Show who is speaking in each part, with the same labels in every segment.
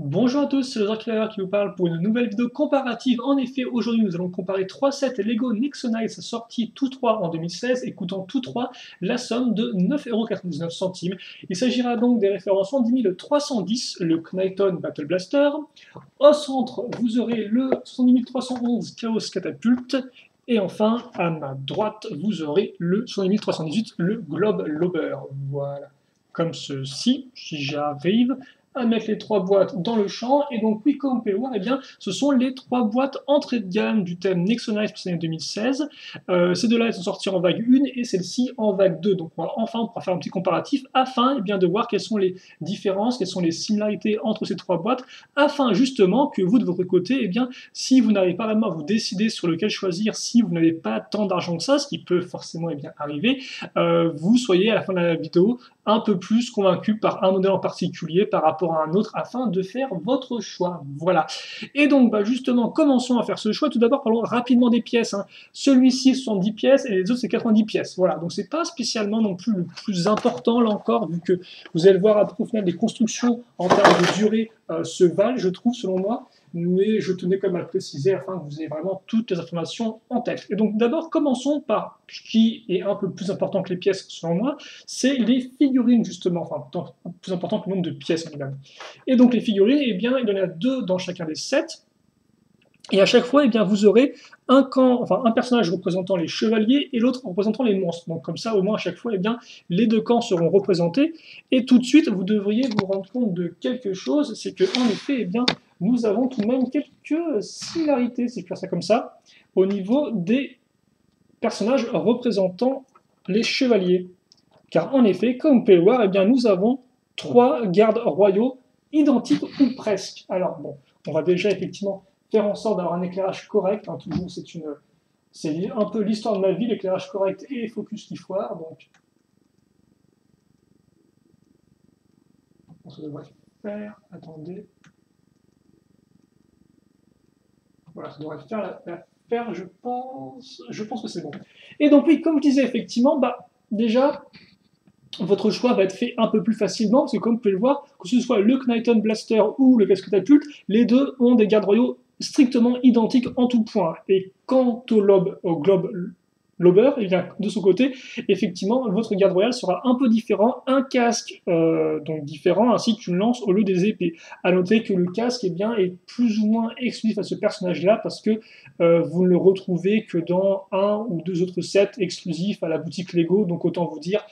Speaker 1: Bonjour à tous, c'est le Killer qui vous parle pour une nouvelle vidéo comparative. En effet, aujourd'hui, nous allons comparer 3 sets Lego Nexonites sortis tous 3 en 2016 et coûtant tous 3 la somme de 9,99 €. Il s'agira donc des références en 10310, le Knighton Battle Blaster. Au centre, vous aurez le 70311 Chaos Catapult. Et enfin, à ma droite, vous aurez le 70318, le Globe Lobber. Voilà, comme ceci, si j'arrive à mettre les 3 boîtes dans le champ. Et donc, oui, comme vous pouvez le voir, eh bien, ce sont les 3 boîtes entrée de gamme du thème Nexonites pour l'année 2016. Ces deux-là, elles sont sorties en vague 1 et celle-ci en vague 2. Donc, on pourra faire un petit comparatif afin eh bien, de voir quelles sont les différences, quelles sont les similarités entre ces 3 boîtes, afin justement que vous, de votre côté, eh bien, si vous n'arrivez pas vraiment à vous décider sur lequel choisir, si vous n'avez pas tant d'argent que ça, ce qui peut forcément eh bien, arriver, vous soyez à la fin de la vidéo un peu plus convaincu par un modèle en particulier par rapport à un autre afin de faire votre choix. Voilà. Et donc, justement, commençons à faire ce choix. Tout d'abord, parlons rapidement des pièces. Celui-ci, 70 pièces et les autres, c'est 90 pièces. Voilà. Donc, c'est pas spécialement non plus le plus important, là encore, vu que vous allez le voir après, au final, les constructions en termes de durée se valent, je trouve, selon moi. Mais je tenais quand même à le préciser afin que vous ayez vraiment toutes les informations en tête. Et donc d'abord, commençons par ce qui est un peu plus important que les pièces selon moi, c'est les figurines justement, enfin plus important que le nombre de pièces évidemment. Et donc les figurines, eh bien il y en a 2 dans chacun des sets, et à chaque fois, eh bien, vous aurez un personnage représentant les chevaliers et l'autre représentant les monstres. Donc comme ça, au moins à chaque fois, eh bien, les deux camps seront représentés. Et tout de suite, vous devriez vous rendre compte de quelque chose, c'est que en effet, eh bien, nous avons tout de même quelques similarités, si je peux faire ça comme ça, au niveau des personnages représentant les chevaliers. Car en effet, comme vous pouvez le voir, eh bien, nous avons 3 gardes royaux identiques ou presque. Alors bon, on va déjà effectivement faire en sorte d'avoir un éclairage correct. Toujours, c'est un peu l'histoire de ma vie, l'éclairage correct et les focus qui foirent. Donc, ça devrait faire. Attendez. Voilà, ça devrait faire, je pense. Je pense que c'est bon. Et donc oui, comme je disais effectivement, déjà, votre choix va être fait un peu plus facilement, parce que comme vous pouvez le voir, que ce soit le Knighton Blaster ou le casque catapulte, les deux ont des gardes royaux strictement identiques en tout point. Et quant au Globe Lobber, eh bien, de son côté, effectivement, votre garde royal sera un peu différent, un casque donc différent, ainsi qu'une lance au lieu des épées. À noter que le casque eh bien, est plus ou moins exclusif à ce personnage-là, parce que vous ne le retrouvez que dans un ou deux autres sets exclusifs à la boutique Lego, donc autant vous dire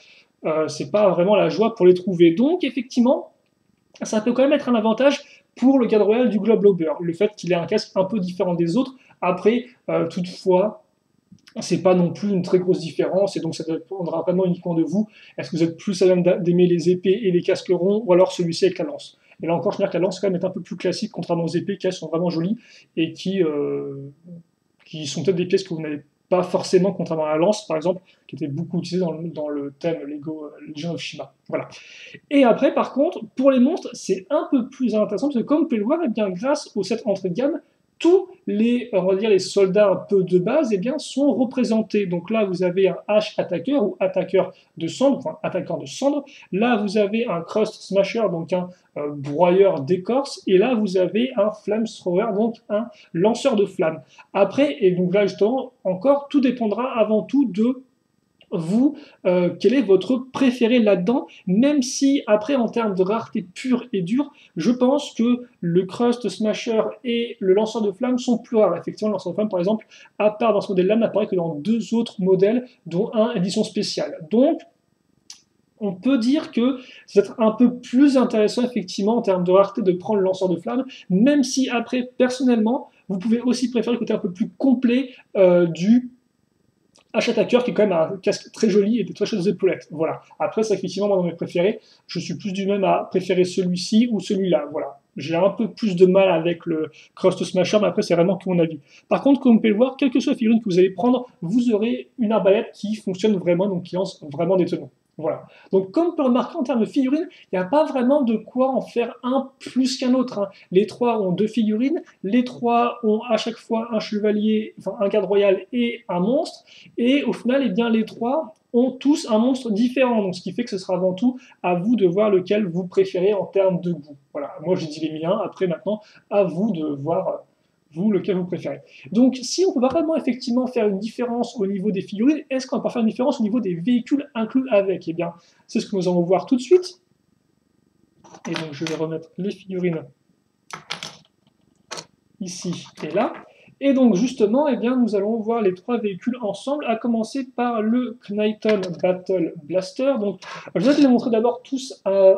Speaker 1: c'est pas vraiment la joie pour les trouver. Donc effectivement, ça peut quand même être un avantage pour le garde royal du Globe Lobber, le fait qu'il ait un casque un peu différent des autres. Après, toutefois, c'est pas non plus une très grosse différence, et donc ça dépendra vraiment uniquement de vous. Est-ce que vous êtes plus à même d'aimer les épées et les casques ronds, ou alors celui-ci avec la lance? Et là encore, je dirais que la lance quand même est un peu plus classique, contrairement aux épées, qui elles sont vraiment jolies, et qui sont peut-être des pièces que vous n'avez pas forcément, contrairement à la lance, par exemple, qui était beaucoup utilisée dans le thème Lego Legion of Shima. Voilà. Et après, par contre, pour les monstres, c'est un peu plus intéressant, parce que comme vous pouvez le voir, eh bien, grâce au set entrée de gamme, tous les, on va dire, les soldats un peu de base eh bien, sont représentés. Donc là, vous avez un H attaqueur ou attaqueur de cendre, enfin attaquant de cendre. Là, vous avez un Crust Smasher, donc un broyeur d'écorce. Et là, vous avez un Flamethrower, donc un lanceur de flammes. Après, et donc là, justement, encore, tout dépendra avant tout de vous, quel est votre préféré là-dedans, même si après en termes de rareté pure et dure, je pense que le Crust Smasher et le lanceur de flammes sont plus rares. Effectivement, le lanceur de flammes, par exemple, à part dans ce modèle-là, n'apparaît que dans 2 autres modèles, dont un édition spéciale. Donc, on peut dire que c'est être un peu plus intéressant, effectivement, en termes de rareté, de prendre le lanceur de flammes, même si après, personnellement, vous pouvez aussi préférer le côté un peu plus complet du H-Attacker qui est quand même un casque très joli et de très chouettes épaulettes. Voilà. Après, c'est effectivement moi dans mes préférés. Je suis plus du même à préférer celui-ci ou celui-là. Voilà. J'ai un peu plus de mal avec le Crust Smasher, mais après, c'est vraiment que mon avis. Par contre, comme vous pouvez le voir, quelle que soit la figurine que vous allez prendre, vous aurez une arbalète qui fonctionne vraiment, donc qui lance vraiment des tenons. Voilà. Donc, comme on peut remarquer en termes de figurines, il n'y a pas vraiment de quoi en faire un plus qu'un autre. Les 3 ont 2 figurines, les 3 ont à chaque fois un chevalier, enfin un garde royal et un monstre, et au final, eh bien, les 3 ont tous un monstre différent, donc ce qui fait que ce sera avant tout à vous de voir lequel vous préférez en termes de goût. Voilà, moi j'ai dit les miens, après maintenant, à vous de voir vous lequel vous préférez. Donc si on peut pas vraiment effectivement faire une différence au niveau des figurines, est-ce qu'on peut faire une différence au niveau des véhicules inclus avec? Eh bien, c'est ce que nous allons voir tout de suite. Et donc je vais remettre les figurines ici et là. Et donc justement, eh bien, nous allons voir les trois véhicules ensemble, à commencer par le Knighton Battle Blaster. Donc, je vais te les montrer d'abord tous un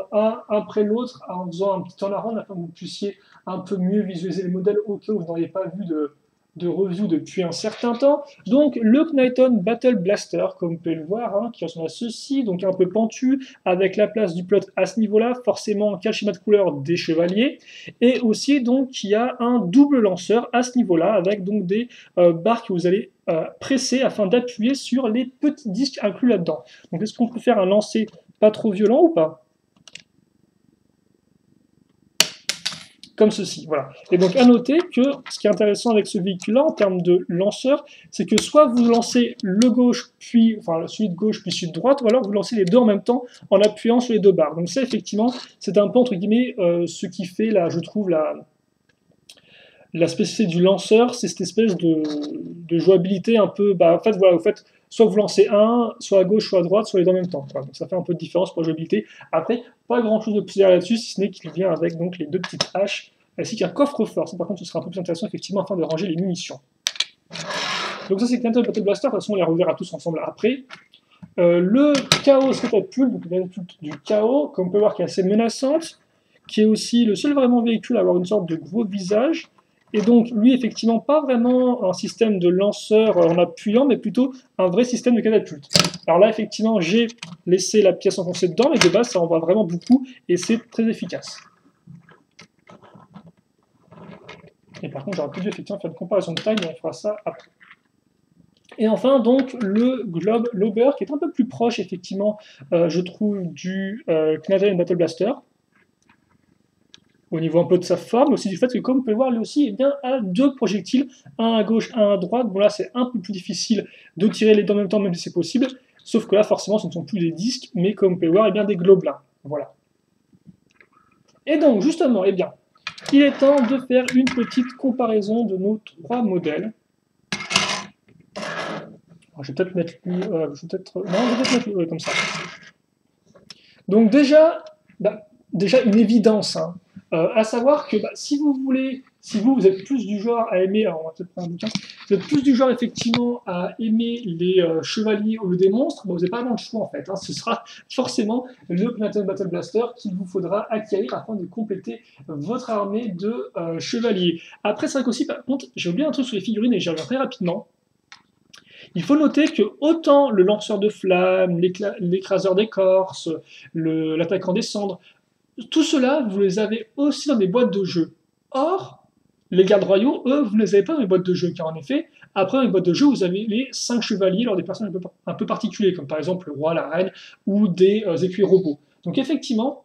Speaker 1: après l'autre, en faisant un petit turnaround afin que vous puissiez un peu mieux visualiser les modèles au cas où vous n'auriez pas vu de review depuis un certain temps. Donc le Knighton Battle Blaster, comme vous pouvez le voir, hein, qui ressemble à ceci, donc un peu pentu, avec la place du plot à ce niveau-là, forcément quel schéma de couleur des chevaliers, et aussi donc qui a un double lanceur à ce niveau-là, avec donc des barres que vous allez presser afin d'appuyer sur les petits disques inclus là-dedans. Donc est-ce qu'on peut faire un lancer pas trop violent ou pas? Comme ceci, voilà. Et donc à noter que ce qui est intéressant avec ce véhicule-là en termes de lanceur, c'est que soit vous lancez le gauche, puis enfin celui de gauche puis celui de droite, ou alors vous lancez les deux en même temps en appuyant sur les deux barres. Donc ça effectivement, c'est un peu entre guillemets ce qui fait là, je trouve la spécificité du lanceur, c'est cette espèce de jouabilité un peu, bah en fait voilà, vous faites soit vous lancez un, soit à gauche, soit à droite, soit les deux en même temps. Voilà, donc ça fait un peu de différence pour la jouabilité. Après, pas grand chose de plus là-dessus, si ce n'est qu'il vient avec donc les deux petites haches, ainsi qu'un coffre-fort. Ça par contre ce sera un peu plus intéressant effectivement afin de ranger les munitions. Donc ça c'est Knighton Battle Blaster, de toute façon on les reverra tous ensemble après. Le Chaos Catapulte, donc le catapulte du chaos, comme on peut voir qui est assez menaçante, qui est aussi le seul vraiment véhicule à avoir une sorte de gros visage. Et donc, lui, effectivement, pas vraiment un système de lanceur en appuyant, mais plutôt un vrai système de catapulte. Alors là, effectivement, j'ai laissé la pièce enfoncée dedans, mais de base, ça envoie vraiment beaucoup, et c'est très efficace. Et par contre, j'aurais pu effectivement faire une comparaison de taille, mais on fera ça après. Et enfin, donc, le Globe Lauber, qui est un peu plus proche, effectivement, je trouve, du Knighton Battle Blaster, au niveau un peu de sa forme, aussi du fait que, comme vous pouvez le voir, lui aussi eh bien, a deux projectiles, un à gauche, un à droite. Bon là, c'est un peu plus difficile de tirer les deux en même temps, même si c'est possible, sauf que là, forcément, ce ne sont plus des disques, mais comme vous pouvez le voir, eh bien, des globelins. Voilà. Et donc, justement, eh bien, il est temps de faire une petite comparaison de nos trois modèles. Alors, je vais peut-être mettre lui, non, je vais peut-être mettre lui comme ça. Donc déjà une évidence, hein. À savoir que si vous voulez, si vous êtes plus du genre à aimer, alors on va peut-être prendre un bouquin, vous êtes plus du genre effectivement à aimer les chevaliers au lieu des monstres, vous n'avez pas vraiment le choix en fait, hein. Ce sera forcément le Knighton Battle Blaster qu'il vous faudra acquérir afin de compléter votre armée de chevaliers. Après c'est vrai qu'aussi, par contre, j'ai oublié un truc sur les figurines et j'y reviens très rapidement. Il faut noter que autant le lanceur de flammes, l'écraseur d'écorce, l'attaquant des cendres, tout cela, vous les avez aussi dans des boîtes de jeu. Or, les gardes royaux, eux, vous ne les avez pas dans les boîtes de jeu, car en effet, après, dans les boîtes de jeu, vous avez les 5 chevaliers lors des personnages un peu particuliers, comme par exemple le roi, la reine, ou des écuyers robots. Donc effectivement,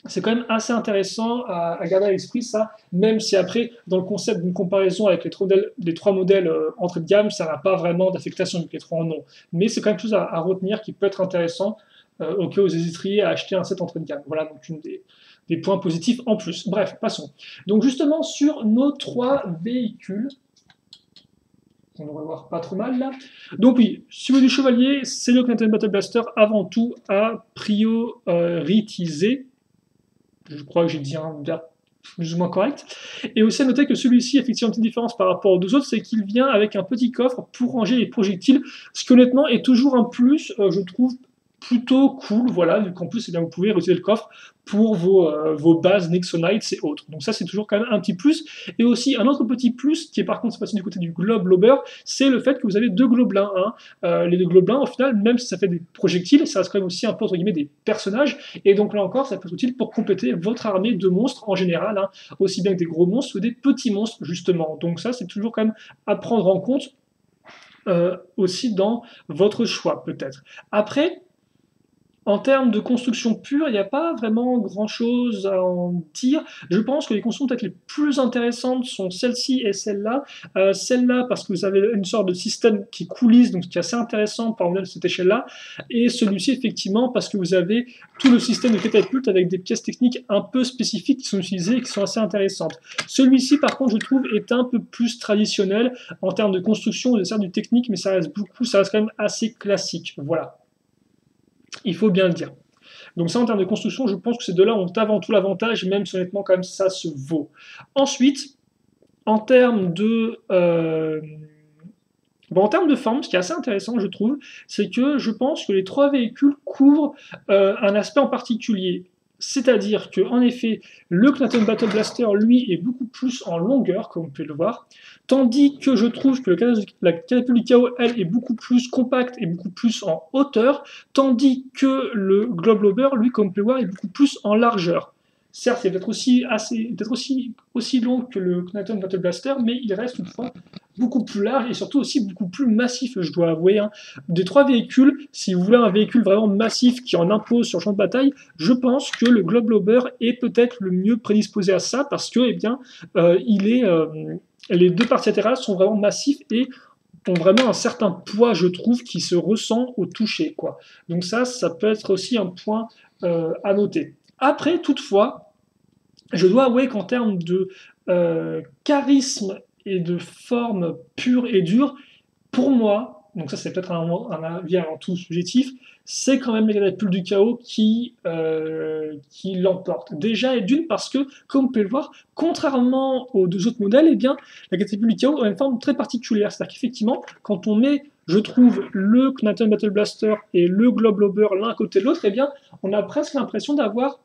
Speaker 1: c'est quand même assez intéressant à garder à l'esprit ça, même si après, dans le concept d'une comparaison avec les trois modèles entrée de gamme, ça n'a pas vraiment d'affectation avec les trois en nom. Mais c'est quand même quelque chose à retenir qui peut être intéressant au cas où vous hésiteriez à acheter un set entrée de gamme. Voilà donc une des points positifs en plus. Bref, passons. Donc justement, sur nos trois véhicules, on va voir pas trop mal là. Donc oui, si vous êtes du chevalier, c'est le Knighton Battle Blaster avant tout à prioriser. Je crois que j'ai dit un verbe plus ou moins correct. Et aussi à noter que celui-ci, effectivement, une petite différence par rapport aux deux autres, c'est qu'il vient avec un petit coffre pour ranger les projectiles, ce qui honnêtement est toujours un plus, je trouve, plutôt cool, voilà, vu qu'en plus, eh bien, vous pouvez utiliser le coffre pour vos bases Nexonites et autres. Donc ça, c'est toujours quand même un petit plus. Et aussi, un autre petit plus, qui est par contre passé du côté du Globe Lauber, c'est le fait que vous avez deux globelins. Hein. Les deux globelins, au final, même si ça fait des projectiles, ça reste quand même aussi un peu, entre guillemets, des personnages. Et donc là encore, ça peut être utile pour compléter votre armée de monstres en général, hein, aussi bien que des gros monstres que des petits monstres, justement. Donc ça, c'est toujours quand même à prendre en compte aussi dans votre choix, peut-être. Après, En termes de construction pure, il n'y a pas vraiment grand-chose à en dire. Je pense que les constructions peut-être les plus intéressantes sont celle-ci et celle-là. Celle-là parce que vous avez une sorte de système qui coulisse, donc ce qui est assez intéressant par exemple de cette échelle-là. Et celui-ci effectivement parce que vous avez tout le système de catapulte avec des pièces techniques un peu spécifiques qui sont utilisées et qui sont assez intéressantes. Celui-ci par contre je trouve est un peu plus traditionnel en termes de construction, de du technique, mais ça reste quand même assez classique. Voilà. Il faut bien le dire. Donc ça, en termes de construction, je pense que ces deux-là ont avant tout l'avantage, même si honnêtement, quand même, ça se vaut. Ensuite, en termes de... en termes de forme, ce qui est assez intéressant, je trouve, c'est que je pense que les trois véhicules couvrent un aspect en particulier. C'est-à-dire que, en effet, le Knaton Battle Blaster, lui, est beaucoup plus en longueur, comme vous pouvez le voir, tandis que je trouve que la catapulte du chaos, elle, est beaucoup plus compacte et beaucoup plus en hauteur, tandis que le Globe Lobber, lui, comme vous pouvez le voir, est beaucoup plus en largeur. Certes, c'est peut-être aussi long que le Knaton Battle Blaster, mais il reste toutefois beaucoup plus large et surtout aussi beaucoup plus massif, je dois avouer. Hein. Des trois véhicules, si vous voulez un véhicule vraiment massif qui en impose sur le champ de bataille, je pense que le Globe Lobber est peut-être le mieux prédisposé à ça parce que, eh bien, les deux parties latérales sont vraiment massifs et ont vraiment un certain poids, je trouve, qui se ressent au toucher, quoi. Donc ça peut être aussi un point à noter. Après, toutefois, je dois avouer qu'en termes de charisme et de forme pure et dure, pour moi, donc ça c'est peut-être un avis avant tout subjectif, c'est quand même les catapultes du chaos qui l'emportent. Déjà et d'une parce que, comme vous pouvez le voir, contrairement aux deux autres modèles, eh bien, la catapulte du chaos a une forme très particulière. C'est-à-dire qu'effectivement, quand on met, je trouve, le Knaton Battle Blaster et le Globe Lobber l'un à côté de l'autre, eh bien, on a presque l'impression d'avoir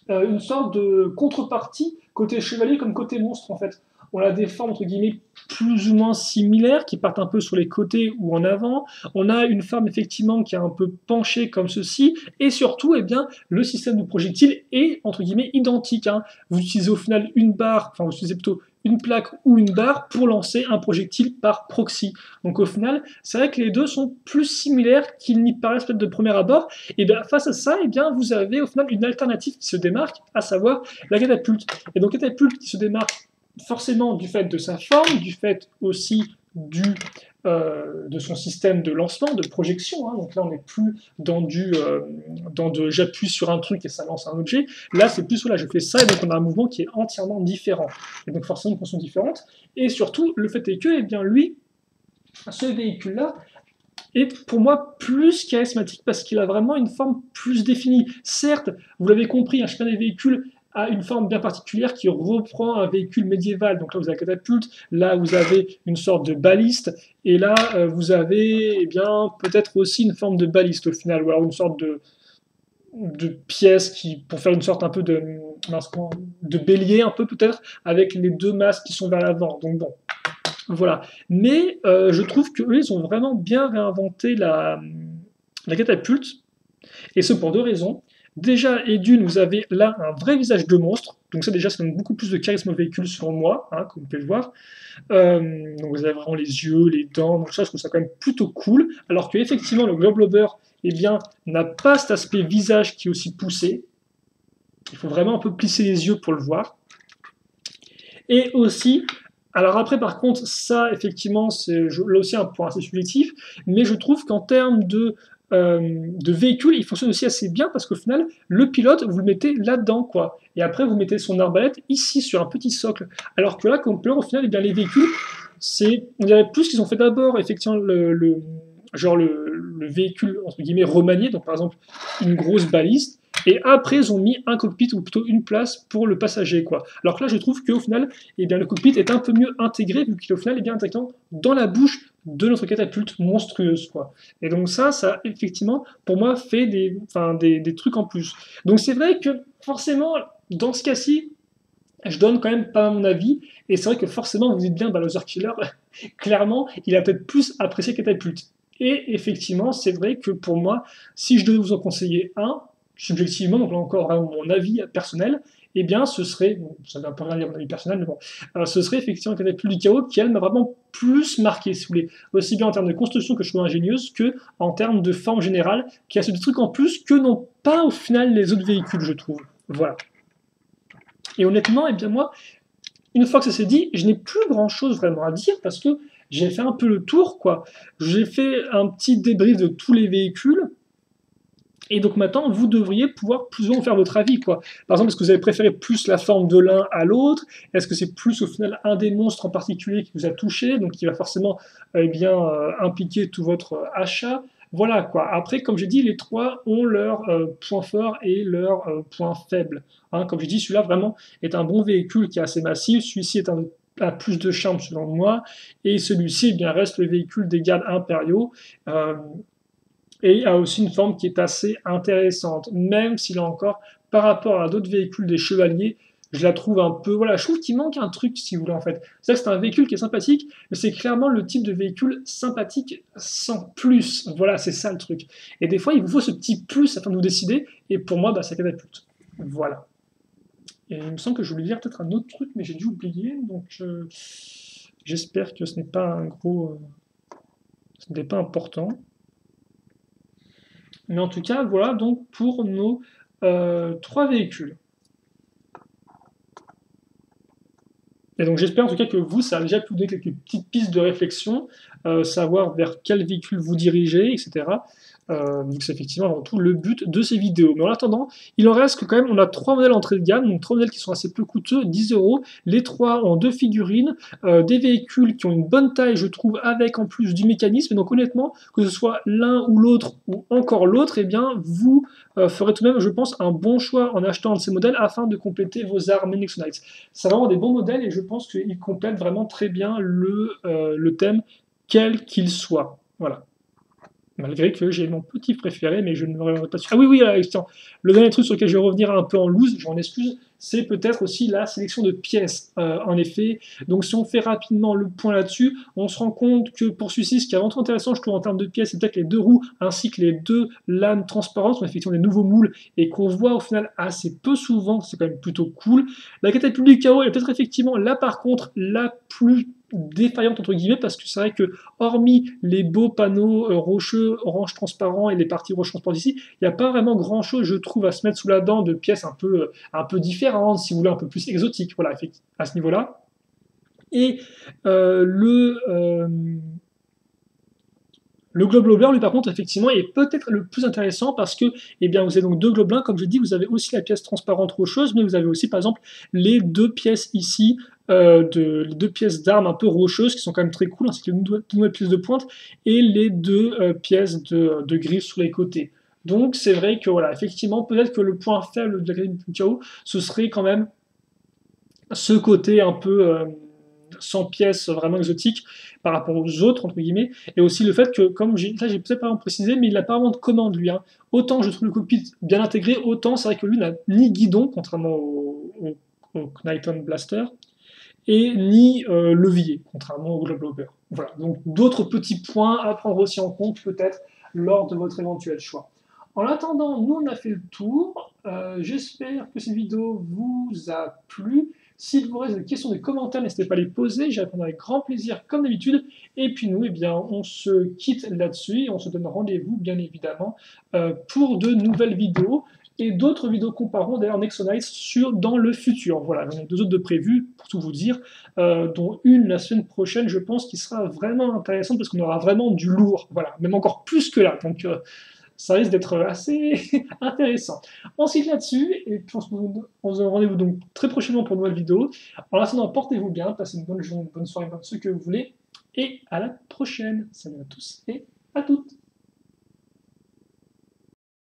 Speaker 1: une sorte de contrepartie côté chevalier comme côté monstre en fait. On a des formes entre guillemets plus ou moins similaires qui partent un peu sur les côtés ou en avant. On a une forme effectivement qui est un peu penchée comme ceci et surtout eh bien le système de projectile est entre guillemets identique. Hein. Vous utilisez au final une barre, enfin vous utilisez plutôt une plaque ou une barre pour lancer un projectile par proxy. Donc au final, c'est vrai que les deux sont plus similaires qu'ils n'y paraissent peut-être de premier abord. Et bien face à ça, eh bien, vous avez au final une alternative qui se démarque, à savoir la catapulte. Et donc catapulte qui se démarque forcément du fait de sa forme, du fait aussi de son système de lancement, de projection. Hein. Donc là, on n'est plus dans de j'appuie sur un truc et ça lance un objet. Là, c'est plus voilà, je fais ça et donc on a un mouvement qui est entièrement différent. Et donc forcément une fonction différente. Et surtout, le fait est que, eh bien, lui, ce véhicule-là, est pour moi plus charismatique parce qu'il a vraiment une forme plus définie. Certes, vous l'avez compris, chacun des véhicules a une forme bien particulière qui reprend un véhicule médiéval. Donc là, vous avez la catapulte, là, vous avez une sorte de baliste, et là, vous avez eh bien peut-être aussi une forme de baliste au final, ou alors une sorte de pièce qui, pour faire une sorte un peu de bélier, un peu peut-être, avec les deux masses qui sont vers l'avant. Donc bon, voilà. Mais je trouve qu'eux, ils ont vraiment bien réinventé la catapulte, et ce pour deux raisons. Déjà, et d'une, vous avez là un vrai visage de monstre, donc ça déjà, ça donne beaucoup plus de charisme au véhicule sur moi, hein, comme vous pouvez le voir. Donc vous avez vraiment les yeux, les dents, donc ça, je trouve ça quand même plutôt cool, alors que effectivement le Globe Lobber, eh bien, n'a pas cet aspect visage qui est aussi poussé. Il faut vraiment un peu plisser les yeux pour le voir. Et aussi, alors après, par contre, ça, effectivement, c'est là aussi un point assez subjectif, mais je trouve qu'en termes de véhicule, il fonctionne aussi assez bien parce qu'au final, le pilote, vous le mettez là-dedans, quoi. Et après, vous mettez son arbalète ici, sur un petit socle. Alors que là, comme on peut voir, au final, eh bien, les véhicules, on dirait plus qu'ils ont fait d'abord, effectivement, le véhicule, entre guillemets, remanié, donc par exemple, une grosse baliste, et après, ils ont mis un cockpit, ou plutôt une place pour le passager, quoi. Alors que là, je trouve qu'au final, eh bien, le cockpit est un peu mieux intégré, vu qu'il au final est bien directement dans la bouche de notre catapulte monstrueuse, quoi. Et donc ça, effectivement, pour moi, fait des trucs en plus. Donc c'est vrai que, forcément, dans ce cas-ci, je donne quand même pas mon avis, et c'est vrai que forcément, vous dites bien, Loser Killer, clairement, il a peut-être plus apprécié Catapulte. Et effectivement, c'est vrai que pour moi, si je devais vous en conseiller un, subjectivement, donc là encore vraiment mon avis personnel, eh bien ce serait, bon, ça ne veut pas rien dire mon avis personnel, mais bon, ce serait effectivement la Catapult du Chaos qui, elle, m'a vraiment plus marqué, si vous voulez, aussi bien en termes de construction que je trouve ingénieuse, que en termes de forme générale, qui a ce petit truc en plus que n'ont pas au final les autres véhicules, je trouve. Voilà. Et honnêtement, eh bien moi, une fois que ça s'est dit, je n'ai plus grand chose vraiment à dire parce que j'ai fait un peu le tour, quoi. J'ai fait un petit débrief de tous les véhicules. Et donc maintenant, vous devriez pouvoir plus ou moins faire votre avis, quoi. Par exemple, est-ce que vous avez préféré plus la forme de l'un à l'autre? Est-ce que c'est plus au final un des monstres en particulier qui vous a touché, donc qui va forcément impliquer tout votre achat? Voilà, quoi. Après, comme j'ai dit, les trois ont leurs points forts et leurs points faibles. Hein, comme j'ai dit, celui-là vraiment est un bon véhicule qui est assez massif. Celui-ci a plus de charme selon moi. Et celui-ci, eh bien, reste le véhicule des gardes impériaux. Et a aussi une forme qui est assez intéressante, même si là encore, par rapport à d'autres véhicules des chevaliers, je la trouve un peu... Voilà, je trouve qu'il manque un truc, si vous voulez, en fait. C'est que c'est un véhicule qui est sympathique, mais c'est clairement le type de véhicule sympathique sans plus. Voilà, c'est ça le truc. Et des fois, il vous faut ce petit plus afin de vous décider, et pour moi, bah, c'est Catapulte. Voilà. Et il me semble que je voulais dire peut-être un autre truc, mais j'ai dû oublier, donc j'espère que ce n'est pas un gros... ce n'est pas important. Mais en tout cas, voilà donc pour nos trois véhicules. Et donc j'espère en tout cas que vous, ça a déjà pu vous donner quelques petites pistes de réflexion, savoir vers quel véhicule vous dirigez, etc. Vu que c'est effectivement avant tout le but de ces vidéos. Mais en attendant, il en reste que quand même, on a trois modèles entrée de gamme, donc trois modèles qui sont assez peu coûteux, 10 €. Les trois ont deux figurines, des véhicules qui ont une bonne taille, je trouve, avec en plus du mécanisme. Et donc honnêtement, que ce soit l'un ou l'autre, ou encore l'autre, eh bien, vous ferez tout de même, je pense, un bon choix en achetant un de ces modèles afin de compléter vos armes Nexo Knights. C'est vraiment des bons modèles et je pense qu'ils complètent vraiment très bien le thème, quel qu'il soit. Voilà. Malgré que j'ai mon petit préféré, mais je ne me reviendrai pas dessus. Ah oui, oui, le dernier truc sur lequel je vais revenir un peu en loose, je m'en excuse, c'est peut-être aussi la sélection de pièces, en effet. Donc si on fait rapidement le point là-dessus, on se rend compte que pour celui-ci, ce qui est vraiment intéressant, je trouve, en termes de pièces, c'est peut-être les deux roues, ainsi que les deux lames transparentes, sont effectivement des nouveaux moules, et qu'on voit au final assez peu souvent, c'est quand même plutôt cool. La catapulte du chaos est peut-être effectivement, là par contre, la plus défaillante entre guillemets, parce que c'est vrai que hormis les beaux panneaux rocheux orange transparent et les parties rouge transparentes ici, il n'y a pas vraiment grand chose, je trouve, à se mettre sous la dent de pièces un peu différentes, si vous voulez, un peu plus exotiques, voilà, à ce niveau-là. Et le globe lobeur, lui, par contre, effectivement, est peut-être le plus intéressant parce que, eh bien, vous avez donc deux globelins, comme je dis, vous avez aussi la pièce transparente rocheuse, mais vous avez aussi, par exemple, les deux pièces ici, les deux pièces d'armes un peu rocheuses qui sont quand même très cool, ainsi que les nouvelles pièces de pointe, et les deux pièces de griffes sur les côtés. Donc, c'est vrai que, voilà, effectivement, peut-être que le point faible de l'Académie du Chaos, ce serait quand même ce côté un peu sans pièces vraiment exotiques par rapport aux autres, entre guillemets, et aussi le fait que, comme j'ai peut-être pas précisé, mais il n'a pas vraiment de commande, lui. Hein. Autant je trouve le cockpit bien intégré, autant c'est vrai que lui n'a ni guidon, contrairement au Knighton Blaster, et ni levier, contrairement au Globe Looper. Voilà, donc d'autres petits points à prendre aussi en compte, peut-être, lors de votre éventuel choix. En attendant, nous on a fait le tour. J'espère que cette vidéo vous a plu. S'il vous reste des questions, des commentaires, n'hésitez pas à les poser, j'y répondrai avec grand plaisir comme d'habitude. Et puis nous, eh bien, on se quitte là-dessus et on se donne rendez-vous, bien évidemment, pour de nouvelles vidéos et d'autres vidéos comparant d'ailleurs Nexo Knights dans le futur. Voilà, j'en ai deux autres de prévues, pour tout vous dire, dont une la semaine prochaine, je pense, qui sera vraiment intéressante parce qu'on aura vraiment du lourd, voilà, même encore plus que là. Donc, ça risque d'être assez intéressant. On se quitte là-dessus, et puis on se donne rendez-vous donc très prochainement pour une nouvelle vidéo. En attendant, portez-vous bien, passez une bonne journée, une bonne soirée, ce que vous voulez, et à la prochaine. Salut à tous et à toutes.